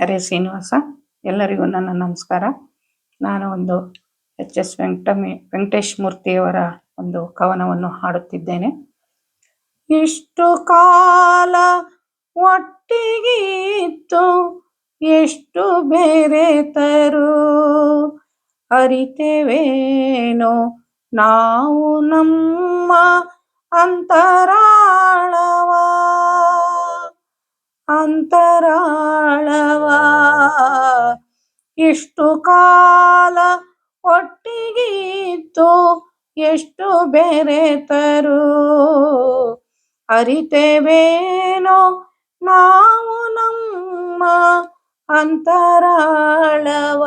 ಹರೇ ಶ್ರೀನಿವಾಸ. ಎಲ್ಲರಿಗೂ ನನ್ನ ನಮಸ್ಕಾರ. ನಾನು ಒಂದು ಎಚ್.ಎಸ್. ವೆಂಕಟೇಶ್ ಮೂರ್ತಿಯವರ ಒಂದು ಕವನವನ್ನು ಹಾಡುತ್ತಿದ್ದೇನೆ. ಇಷ್ಟು ಕಾಲ ಒಟ್ಟಿಗಿತ್ತು, ಎಷ್ಟು ಬೆರೆತರು, ಅರಿತೆವೇನೋ ನಾವು ನಮ್ಮ ಅಂತರಾಳವ. ಇಷ್ಟು ಕಾಲ ಒಟ್ಟಿಗಿತ್ತು, ಎಷ್ಟು ಬೆರೆತರು, ಅರಿತೆವೇನೋ ನಾವು ನಮ್ಮ ಅಂತರಾಳವ.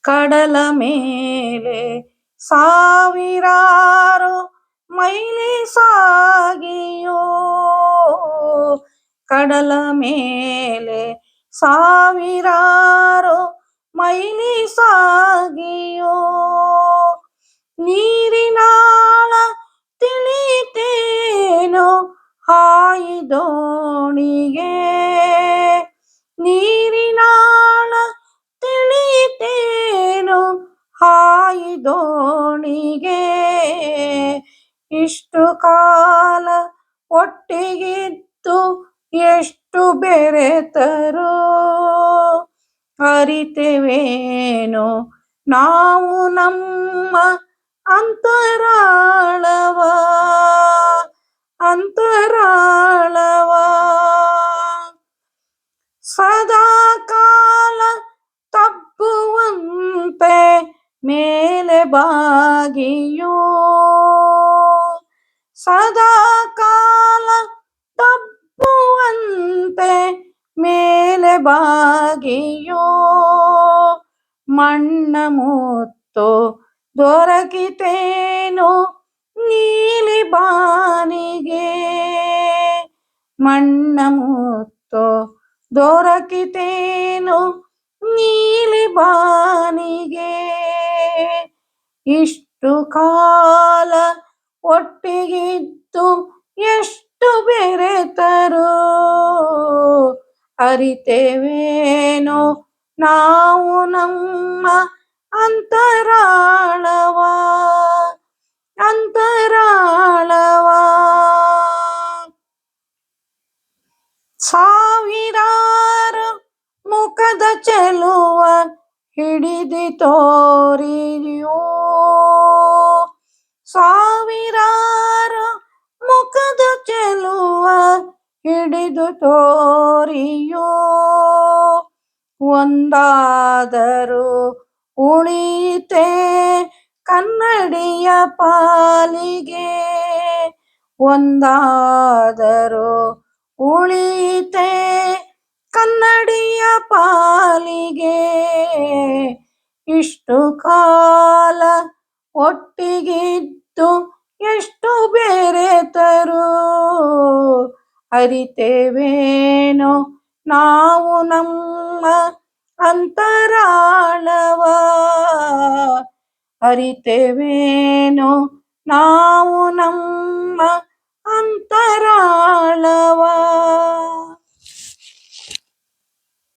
ಕಡಲ ಮೇಲೆ ಸಾವಿರಾರು ಮೈಲಿ ಸಾಗಿಯೋ, ಕಡಲ ಮೇಲೆ ಸಾವಿರಾರು ಮೈಲಿ ಸಾಗಿಯೋ, ನೀರಿನಾಳ ತಿಳಿತೇನೋ ಹಾಯಿದೋಣಿಗೆ, ನೀರಿನಾಳ ತಿಳಿತೇನೋ ಹಾಯಿದೋಣಿಗೆ. ಇಷ್ಟು ಕಾಲ ಒಟ್ಟಿಗಿದ್ದು, ಎಷ್ಟು ಬೆರೆತರು, ಅರಿತೆವೇನೋ ನಾವು ನಮ್ಮ ಅಂತರಾಳವ. ಸದಾ ಕಾಲ ತಪ್ಪುವಂತೆ ಮೇಲೆ ಬಾಗಿಯೋ, ಸದಾ ಕಾಲ ತಪ್ಪುವಂತೆ ಮೇಲೆ ಬಾಗಿಯೋ, ಮಣ್ಣ ಮುತ್ತು ದೊರಕಿತೇನೋ ನೀಲಿ ಬಾನಿಗೆ, ಮಣ್ಣ ಮುತ್ತು ದೊರಕಿತೇನೋ ನೀಲಿ ಬಾನಿಗೆ. ಇಷ್ಟು ಕಾಲ ಒಟ್ಟಿಗಿದ್ದು, ಎಷ್ಟು ಬೆರೆತರು, ಅರಿತೆವೇನೋ ನಾವು ನಮ್ಮ ಅಂತರಾಳವ. ಸಾವಿರಾರು ಮುಖದ ಚೆಲುವ ಹಿಡಿದು ತೋರಿಯೋ, ಸಾವಿರಾರು ಮುಖದ ಚೆಲುವ ಹಿಡಿದು ತೋರಿಯೋ, ಒಂದಾದರೂ ಉಳಿತೆ ಕನ್ನಡಿಯ ಪಾಲಿಗೆ, ಒಂದಾದರೂ ಉಳಿತೆ ಕನ್ನಡಿಯ ಪಾಲಿಗೆ. ಇಷ್ಟು ಕಾಲ ಒಟ್ಟಿಗಿದ್ದು, ಎಷ್ಟು ಬೆರೆತರು, ಅರಿತೆವೇನೋ ನಾವು ನಮ್ಮ ಅಂತರಾಳವ. ಅರಿತೆವೇನೋ ನಾವು ನಮ್ಮ